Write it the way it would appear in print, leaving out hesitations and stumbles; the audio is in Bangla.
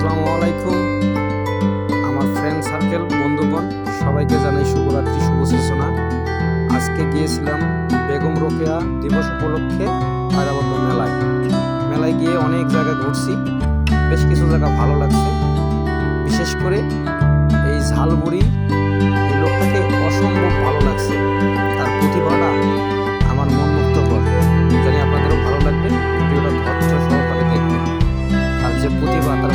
আসসালামু আলাইকুম আমার ফ্রেন্ড সার্কেল বন্ধুগণ, সবাইকে জানাই শুভরাত্রি, শুভ সূচনা। আজকে গিয়েছিলাম বেগম রোকেয়া দিবস উপলক্ষে আয়রাবদ্ধ মেলায় গিয়ে অনেক জায়গা ঘুরছি, বেশ কিছু জায়গা ভালো লাগছে। বিশেষ করে এই ঝালবুড়ি, এই লোকটাকে অসম্ভব ভালো লাগছে, তার প্রতিভাটা আমার মন মুগ্ধ করে। জানি আপনাদেরও ভালো লাগবে, ভিডিওটা ধৈর্য সহকারে দেখবেন। তার যে প্রতিভা, তার